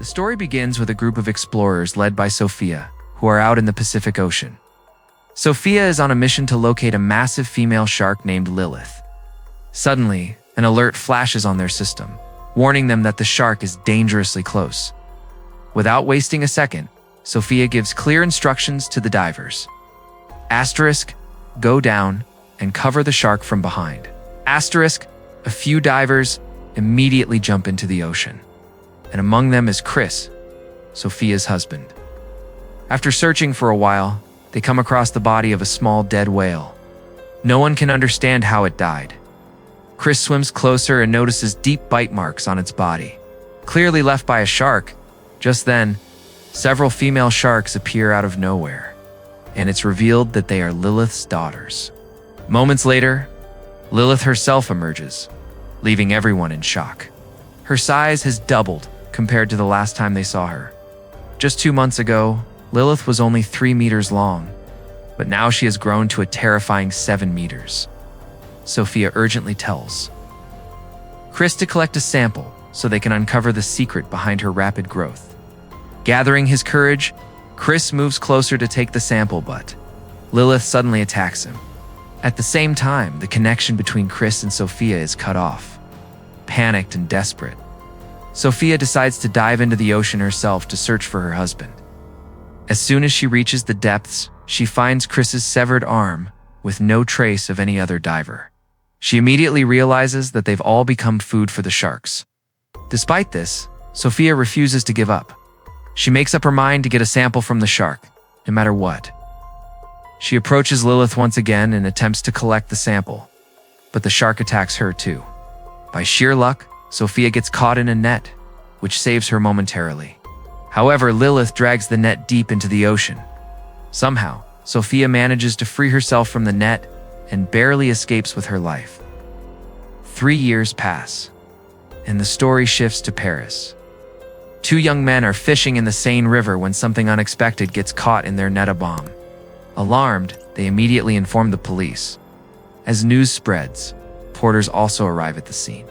The story begins with a group of explorers led by Sophia, who are out in the Pacific Ocean. Sophia is on a mission to locate a massive female shark named Lilith. Suddenly, an alert flashes on their system, warning them that the shark is dangerously close. Without wasting a second, Sophia gives clear instructions to the divers. Asterisk, go down and cover the shark from behind. Asterisk, a few divers immediately jump into the ocean, and among them is Chris, Sophia's husband. After searching for a while, they come across the body of a small dead whale. No one can understand how it died. Chris swims closer and notices deep bite marks on its body, clearly left by a shark. Just then, several female sharks appear out of nowhere, and it's revealed that they are Lilith's daughters. Moments later, Lilith herself emerges, leaving everyone in shock. Her size has doubled compared to the last time they saw her. Just 2 months ago, Lilith was only 3 meters long, but now she has grown to a terrifying 7 meters. Sophia urgently tells Chris to collect a sample so they can uncover the secret behind her rapid growth. Gathering his courage, Chris moves closer to take the sample, but Lilith suddenly attacks him. At the same time, the connection between Chris and Sophia is cut off. Panicked and desperate, Sophia decides to dive into the ocean herself to search for her husband. As soon as she reaches the depths, she finds Chris's severed arm with no trace of any other diver. She immediately realizes that they've all become food for the sharks. Despite this, Sophia refuses to give up. She makes up her mind to get a sample from the shark, no matter what. She approaches Lilith once again and attempts to collect the sample, but the shark attacks her too. By sheer luck, Sophia gets caught in a net, which saves her momentarily. However, Lilith drags the net deep into the ocean. Somehow, Sophia manages to free herself from the net and barely escapes with her life. 3 years pass, and the story shifts to Paris. 2 young men are fishing in the Seine River when something unexpected gets caught in their net, a bomb. Alarmed, they immediately inform the police. As news spreads, porters also arrive at the scene.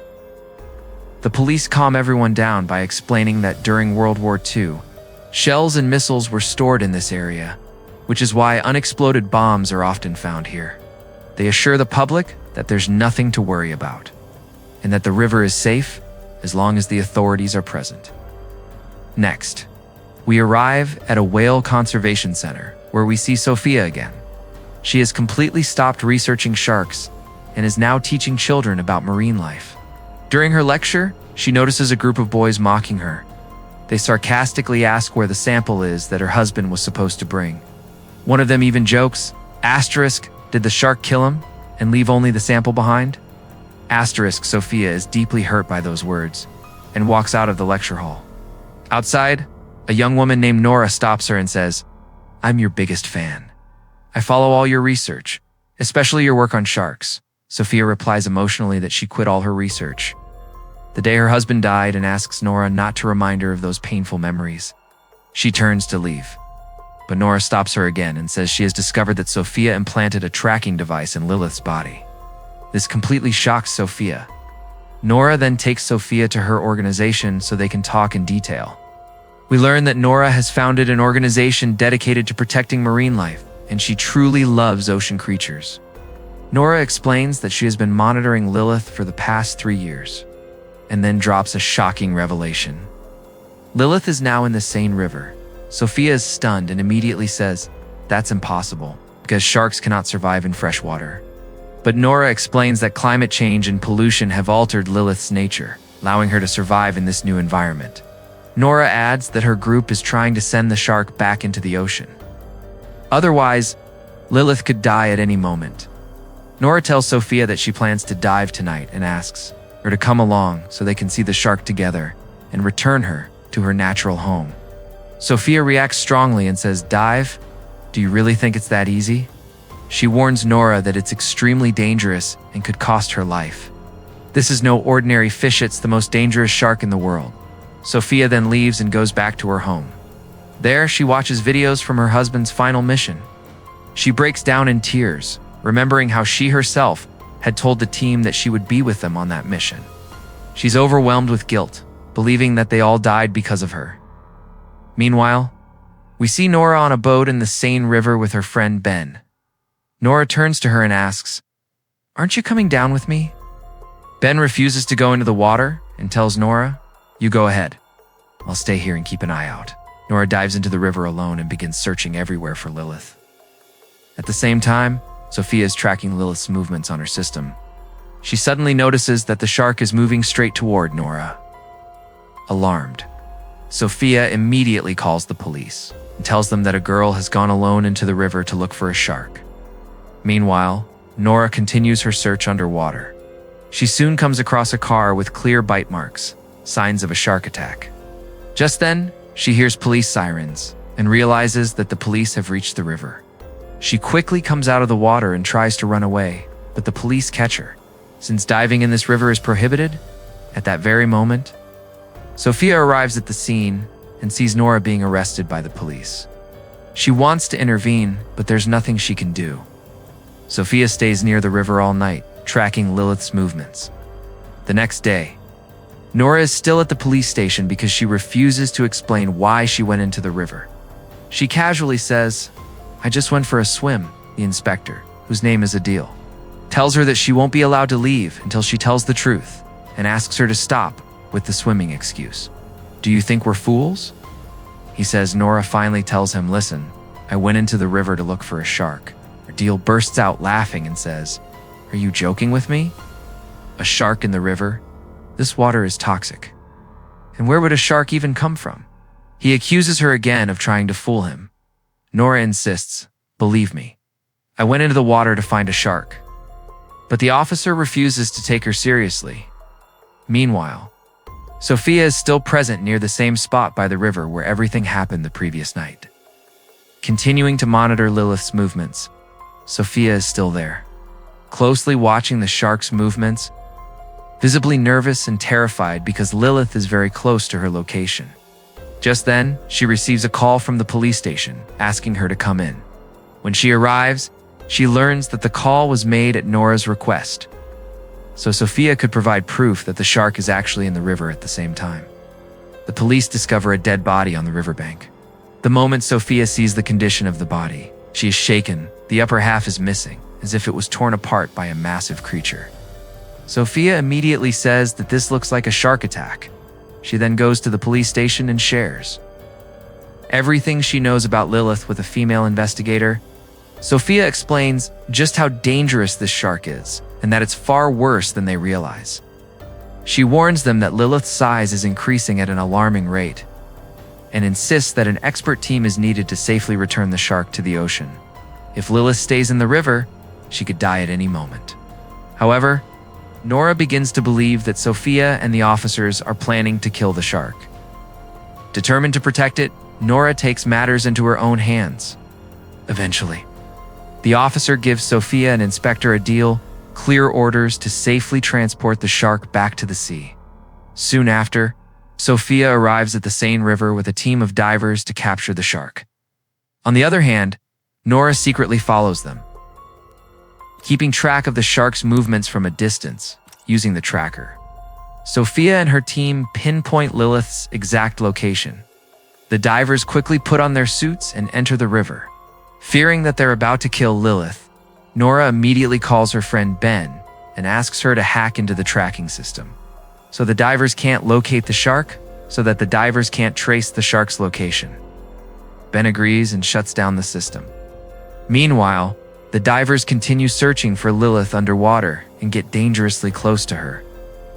The police calm everyone down by explaining that during World War II, shells and missiles were stored in this area, which is why unexploded bombs are often found here. They assure the public that there's nothing to worry about, and that the river is safe as long as the authorities are present. Next, we arrive at a whale conservation center where we see Sophia again. She has completely stopped researching sharks and is now teaching children about marine life. During her lecture, she notices a group of boys mocking her. They sarcastically ask where the sample is that her husband was supposed to bring. One of them even jokes, asterisk, did the shark kill him and leave only the sample behind? Asterisk, Sophia is deeply hurt by those words and walks out of the lecture hall. Outside, a young woman named Nora stops her and says, I'm your biggest fan. I follow all your research, especially your work on sharks. Sophia replies emotionally that she quit all her research the day her husband died and asks Nora not to remind her of those painful memories. She turns to leave, but Nora stops her again and says she has discovered that Sophia implanted a tracking device in Lilith's body. This completely shocks Sophia. Nora then takes Sophia to her organization so they can talk in detail. We learn that Nora has founded an organization dedicated to protecting marine life, and she truly loves ocean creatures. Nora explains that she has been monitoring Lilith for the past 3 years, and then drops a shocking revelation. Lilith is now in the Seine River. Sophia is stunned and immediately says, that's impossible, because sharks cannot survive in fresh water. But Nora explains that climate change and pollution have altered Lilith's nature, allowing her to survive in this new environment. Nora adds that her group is trying to send the shark back into the ocean. Otherwise, Lilith could die at any moment. Nora tells Sophia that she plans to dive tonight and asks her to come along so they can see the shark together and return her to her natural home. Sophia reacts strongly and says, dive? Do you really think it's that easy? She warns Nora that it's extremely dangerous and could cost her life. This is no ordinary fish, it's the most dangerous shark in the world. Sophia then leaves and goes back to her home. There, she watches videos from her husband's final mission. She breaks down in tears, remembering how she herself had told the team that she would be with them on that mission. She's overwhelmed with guilt, believing that they all died because of her. Meanwhile, we see Nora on a boat in the Seine River with her friend Ben. Nora turns to her and asks, "Aren't you coming down with me?" Ben refuses to go into the water and tells Nora, "You go ahead. I'll stay here and keep an eye out." Nora dives into the river alone and begins searching everywhere for Lilith. At the same time, Sophia is tracking Lilith's movements on her system. She suddenly notices that the shark is moving straight toward Nora. Alarmed, Sophia immediately calls the police and tells them that a girl has gone alone into the river to look for a shark. Meanwhile, Nora continues her search underwater. She soon comes across a car with clear bite marks, signs of a shark attack. Just then, she hears police sirens and realizes that the police have reached the river. She quickly comes out of the water and tries to run away, but the police catch her. Since diving in this river is prohibited, at that very moment, Sophia arrives at the scene and sees Nora being arrested by the police. She wants to intervene, but there's nothing she can do. Sophia stays near the river all night, tracking Lilith's movements. The next day, Nora is still at the police station because she refuses to explain why she went into the river. She casually says, "I just went for a swim." The inspector, whose name is Adil, tells her that she won't be allowed to leave until she tells the truth and asks her to stop with the swimming excuse. "Do you think we're fools?" He says. Nora finally tells him, "Listen, I went into the river to look for a shark." Adil bursts out laughing and says, "Are you joking with me? A shark in the river? This water is toxic. And where would a shark even come from?" He accuses her again of trying to fool him. Nora insists, "Believe me, I went into the water to find a shark." But the officer refuses to take her seriously. Meanwhile, Sophia is still present near the same spot by the river where everything happened the previous night. Continuing to monitor Lilith's movements, Sophia is still there, closely watching the shark's movements, visibly nervous and terrified because Lilith is very close to her location. Just then, she receives a call from the police station asking her to come in. When she arrives, she learns that the call was made at Nora's request, so Sophia could provide proof that the shark is actually in the river at the same time. The police discover a dead body on the riverbank. The moment Sophia sees the condition of the body, she is shaken. The upper half is missing, as if it was torn apart by a massive creature. Sophia immediately says that this looks like a shark attack. She then goes to the police station and shares everything she knows about Lilith with a female investigator. Sophia explains just how dangerous this shark is, and that it's far worse than they realize. She warns them that Lilith's size is increasing at an alarming rate, and insists that an expert team is needed to safely return the shark to the ocean. If Lilith stays in the river, she could die at any moment. However, Nora begins to believe that Sophia and the officers are planning to kill the shark. Determined to protect it, Nora takes matters into her own hands. Eventually, the officer gives Sophia and Inspector Adil clear orders to safely transport the shark back to the sea. Soon after, Sophia arrives at the Seine River with a team of divers to capture the shark. On the other hand, Nora secretly follows them, keeping track of the shark's movements from a distance using the tracker. Sophia and her team pinpoint Lilith's exact location. The divers quickly put on their suits and enter the river. Fearing that they're about to kill Lilith, Nora immediately calls her friend Ben and asks her to hack into the tracking system, so the divers can't locate the shark, so that the divers can't trace the shark's location. Ben agrees and shuts down the system. Meanwhile, the divers continue searching for Lilith underwater and get dangerously close to her.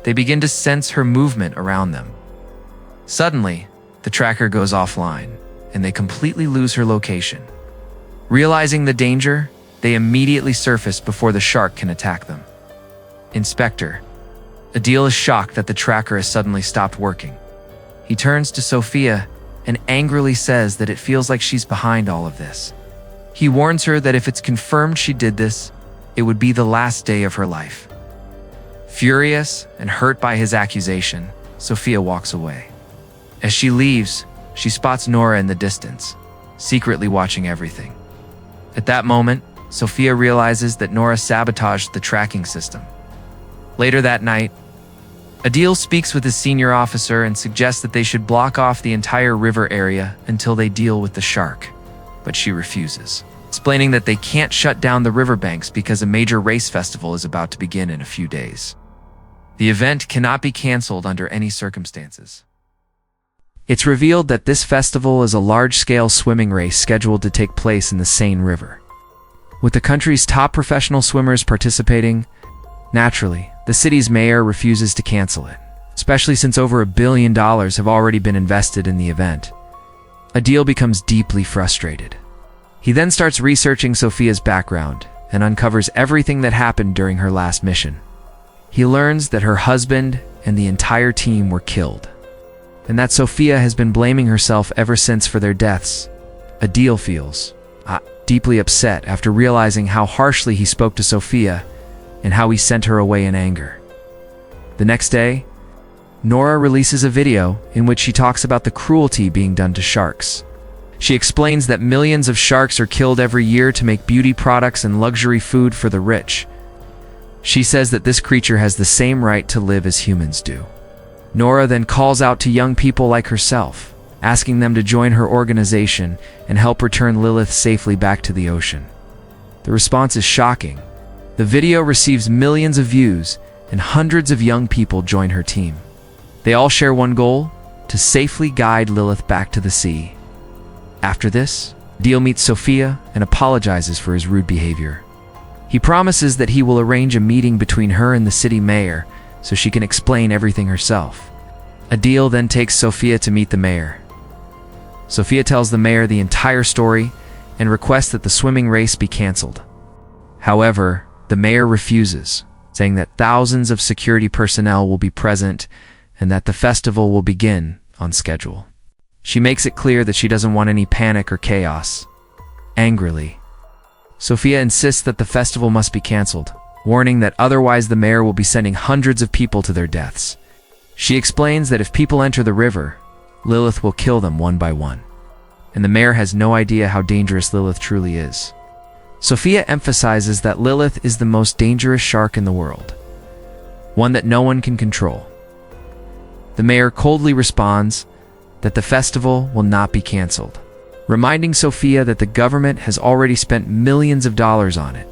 They begin to sense her movement around them. Suddenly, the tracker goes offline, and they completely lose her location. Realizing the danger, they immediately surface before the shark can attack them. Inspector Adil is shocked that the tracker has suddenly stopped working. He turns to Sophia and angrily says that it feels like she's behind all of this. He warns her that if it's confirmed she did this, it would be the last day of her life. Furious and hurt by his accusation, Sophia walks away. As she leaves, she spots Nora in the distance, secretly watching everything. At that moment, Sophia realizes that Nora sabotaged the tracking system. Later that night, Adil speaks with his senior officer and suggests that they should block off the entire river area until they deal with the shark, but she refuses, explaining that they can't shut down the riverbanks because a major race festival is about to begin in a few days. The event cannot be canceled under any circumstances. It's revealed that this festival is a large-scale swimming race scheduled to take place in the Seine River. With the country's top professional swimmers participating, naturally, the city's mayor refuses to cancel it, especially since over $1 billion have already been invested in the event. Adil becomes deeply frustrated. He then starts researching Sophia's background and uncovers everything that happened during her last mission. He learns that her husband and the entire team were killed, and that Sophia has been blaming herself ever since for their deaths. Adil feels deeply upset after realizing how harshly he spoke to Sophia and how he sent her away in anger. The next day, Nora releases a video in which she talks about the cruelty being done to sharks. She explains that millions of sharks are killed every year to make beauty products and luxury food for the rich. She says that this creature has the same right to live as humans do. Nora then calls out to young people like herself, asking them to join her organization and help return Lilith safely back to the ocean. The response is shocking. The video receives millions of views, and hundreds of young people join her team. They all share one goal: to safely guide Lilith back to the sea. After this, Adil meets Sophia and apologizes for his rude behavior. He promises that he will arrange a meeting between her and the city mayor so she can explain everything herself. Adil then takes Sophia to meet the mayor. Sophia tells the mayor the entire story and requests that the swimming race be canceled. However, the mayor refuses, saying that thousands of security personnel will be present and that the festival will begin on schedule. She makes it clear that she doesn't want any panic or chaos. Angrily, Sophia insists that the festival must be canceled, warning that otherwise the mayor will be sending hundreds of people to their deaths. She explains that if people enter the river, Lilith will kill them one by one, and the mayor has no idea how dangerous Lilith truly is. Sophia emphasizes that Lilith is the most dangerous shark in the world, one that no one can control. The mayor coldly responds that the festival will not be canceled, reminding Sophia that the government has already spent millions of dollars on it.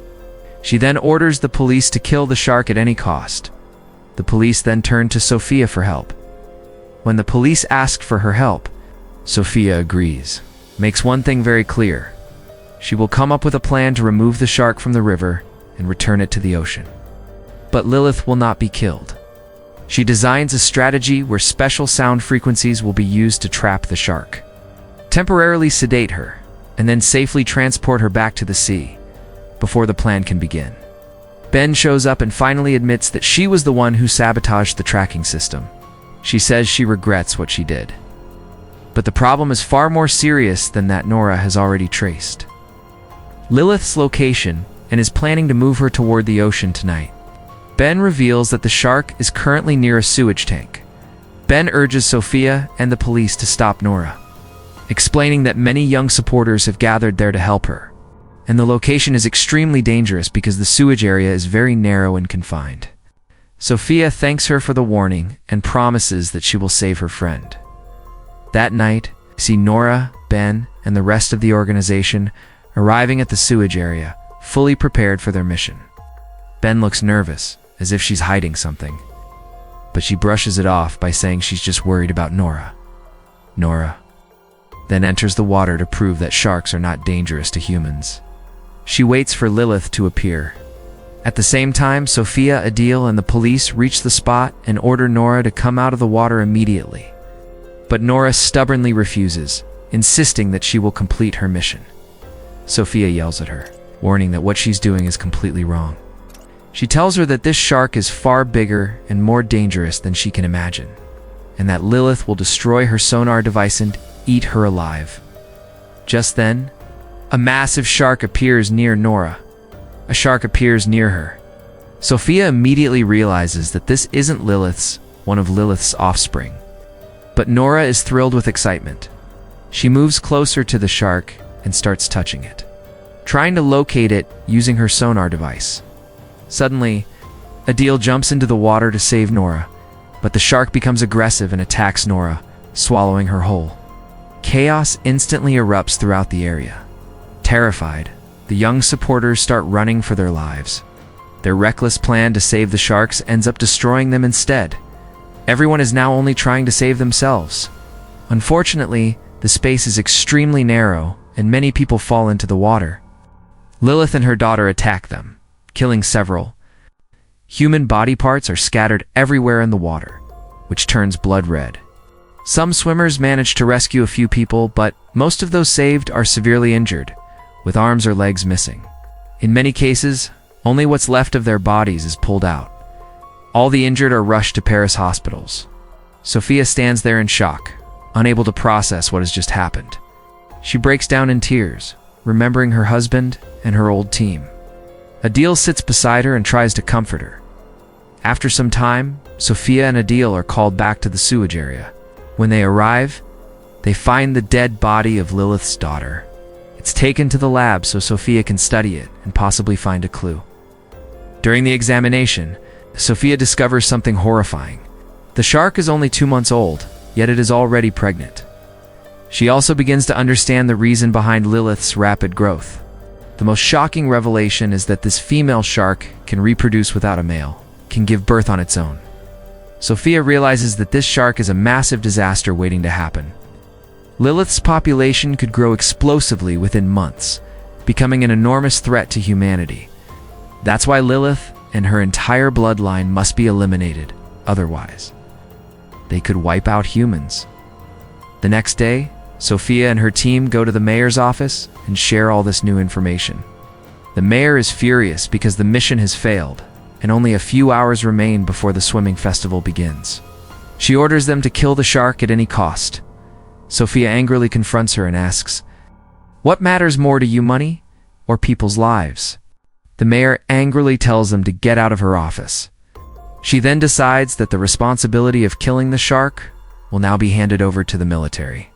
She then orders the police to kill the shark at any cost. The police then turn to Sophia for help. When the police ask for her help, Sophia agrees, makes one thing very clear: she will come up with a plan to remove the shark from the river and return it to the ocean. But Lilith will not be killed. She designs a strategy where special sound frequencies will be used to trap the shark, temporarily sedate her, and then safely transport her back to the sea before the plan can begin. Ben shows up and finally admits that she was the one who sabotaged the tracking system. She says she regrets what she did. But the problem is far more serious than that Nora has already traced Lilith's location and is planning to move her toward the ocean tonight. Ben reveals that the shark is currently near a sewage tank. Ben urges Sophia and the police to stop Nora, explaining that many young supporters have gathered there to help her, and the location is extremely dangerous because the sewage area is very narrow and confined. Sophia thanks her for the warning and promises that she will save her friend. That night, we see Nora, Ben, and the rest of the organization arriving at the sewage area, fully prepared for their mission. Ben looks nervous, as if she's hiding something, but she brushes it off by saying she's just worried about Nora. Nora then enters the water to prove that sharks are not dangerous to humans. She waits for Lilith to appear. At the same time, Sophia, Adil, and the police reach the spot and order Nora to come out of the water immediately. But Nora stubbornly refuses, insisting that she will complete her mission. Sophia yells at her, warning that what she's doing is completely wrong. She tells her that this shark is far bigger and more dangerous than she can imagine, and that Lilith will destroy her sonar device and eat her alive. Just then, a massive shark appears near Nora. A shark appears near her. Sophia immediately realizes that this isn't one of Lilith's offspring. But Nora is thrilled with excitement. She moves closer to the shark and starts touching it, trying to locate it using her sonar device. Suddenly, Adil jumps into the water to save Nora, But the shark becomes aggressive and attacks Nora, swallowing her whole. Chaos instantly erupts throughout the area. Terrified, the young supporters start running for their lives. Their reckless plan to save the sharks ends up destroying them instead. Everyone is now only trying to save themselves. Unfortunately, the space is extremely narrow, and many people fall into the water. Lilith and her daughter attack them, killing several. Human body parts are scattered everywhere in the water, which turns blood red. Some swimmers manage to rescue a few people, but most of those saved are severely injured, with arms or legs missing. In many cases, only what's left of their bodies is pulled out. All the injured are rushed to Paris hospitals. Sophia stands there in shock, unable to process what has just happened. She breaks down in tears, remembering her husband and her old team. Adil sits beside her and tries to comfort her. After some time, Sophia and Adil are called back to the sewage area. When they arrive, they find the dead body of Lilith's daughter. It's taken to the lab so Sophia can study it and possibly find a clue. During the examination, Sophia discovers something horrifying. The shark is only 2 months old, yet it is already pregnant. She also begins to understand the reason behind Lilith's rapid growth. The most shocking revelation is that this female shark can reproduce without a male, can give birth on its own. Sophia realizes that this shark is a massive disaster waiting to happen. Lilith's population could grow explosively within months, becoming an enormous threat to humanity. That's why Lilith and her entire bloodline must be eliminated, otherwise they could wipe out humans. The next day, Sophia and her team go to the mayor's office and share all this new information. The mayor is furious because the mission has failed, and only a few hours remain before the swimming festival begins. She orders them to kill the shark at any cost. Sophia angrily confronts her and asks, "What matters more to you, money or people's lives?" The mayor angrily tells them to get out of her office. She then decides that the responsibility of killing the shark will now be handed over to the military.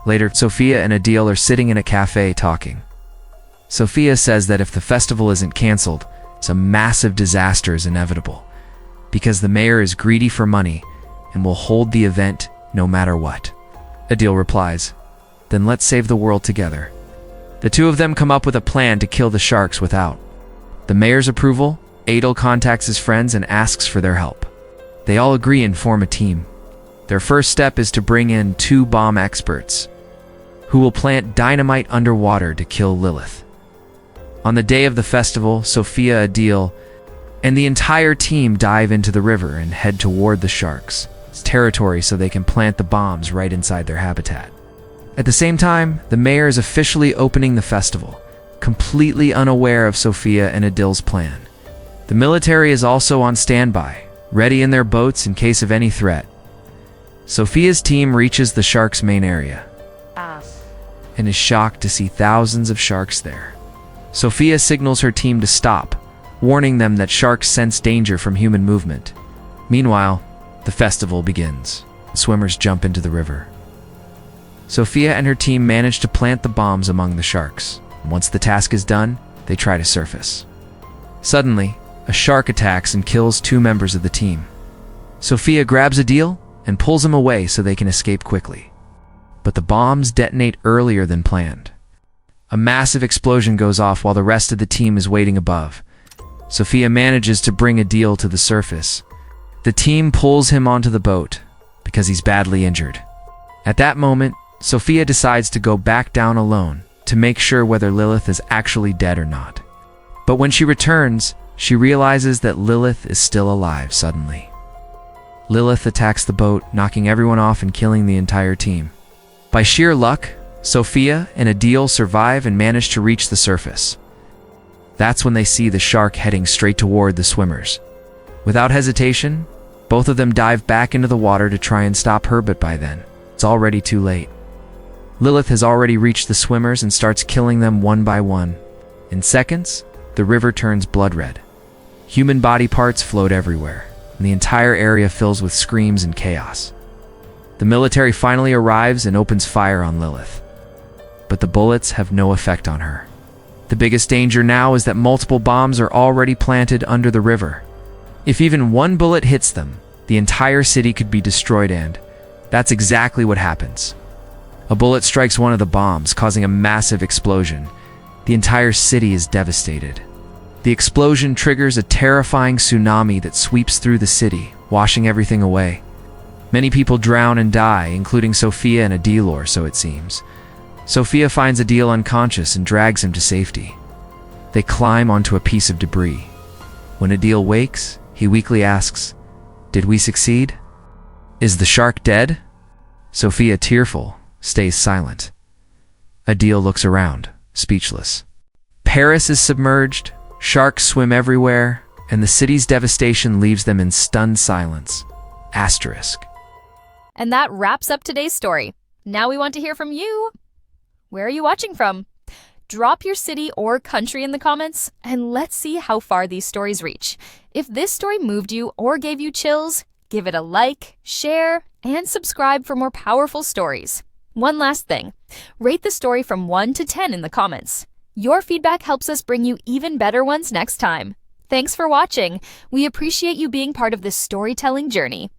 Later, Sophia and Adil are sitting in a cafe talking. Sophia says that if the festival isn't cancelled, a massive disaster is inevitable, because the mayor is greedy for money and will hold the event no matter what. Adil replies, "Then let's save the world together." The two of them come up with a plan to kill the sharks without the mayor's approval. Adil contacts his friends and asks for their help. They all agree and form a team. Their first step is to bring in 2 bomb experts, who will plant dynamite underwater to kill Lilith. On the day of the festival, Sophia, Adil, and the entire team dive into the river and head toward the sharks' territory so they can plant the bombs right inside their habitat. At the same time, the mayor is officially opening the festival, completely unaware of Sophia and Adil's plan. The military is also on standby, ready in their boats in case of any threat. Sophia's team reaches the shark's main area and is shocked to see thousands of sharks there. Sophia signals her team to stop, warning them that sharks sense danger from human movement. Meanwhile, the festival begins. Swimmers jump into the river. Sophia and her team manage to plant the bombs among the sharks. Once the task is done, they try to surface. Suddenly, a shark attacks and kills 2 members of the team. Sophia grabs Adil and pulls him away so they can escape quickly. But the bombs detonate earlier than planned. A massive explosion goes off while the rest of the team is waiting above. Sophia manages to bring Adil to the surface. The team pulls him onto the boat because he's badly injured. At that moment, Sophia decides to go back down alone to make sure whether Lilith is actually dead or not. But when she returns, she realizes that Lilith is still alive suddenly. Lilith attacks the boat, knocking everyone off and killing the entire team. By sheer luck, Sophia and Adil survive and manage to reach the surface. That's when they see the shark heading straight toward the swimmers. Without hesitation, both of them dive back into the water to try and stop her, but by then, it's already too late. Lilith has already reached the swimmers and starts killing them one by one. In seconds, the river turns blood red. Human body parts float everywhere, and the entire area fills with screams and chaos. The military finally arrives and opens fire on Lilith. But the bullets have no effect on her. The biggest danger now is that multiple bombs are already planted under the river. If even one bullet hits them, The entire city could be destroyed, and that's exactly what happens. A bullet strikes one of the bombs, causing a massive explosion. The entire city is devastated. The explosion triggers a terrifying tsunami that sweeps through the city, washing everything away. Many people drown and die, including Sophia and Adil, or so it seems. Sophia finds Adil unconscious and drags him to safety. They climb onto a piece of debris. When Adil wakes, he weakly asks, "Did we succeed? Is the shark dead?" Sophia, tearful, stays silent. Adil looks around, speechless. Paris is submerged, sharks swim everywhere, and the city's devastation leaves them in stunned silence. Asterisk. And that wraps up today's story. Now we want to hear from you. Where are you watching from? Drop your city or country in the comments, and let's see how far these stories reach. If this story moved you or gave you chills, give it a like, share, and subscribe for more powerful stories. One last thing, rate the story from 1 to 10 in the comments. Your feedback helps us bring you even better ones next time. Thanks for watching. We appreciate you being part of this storytelling journey.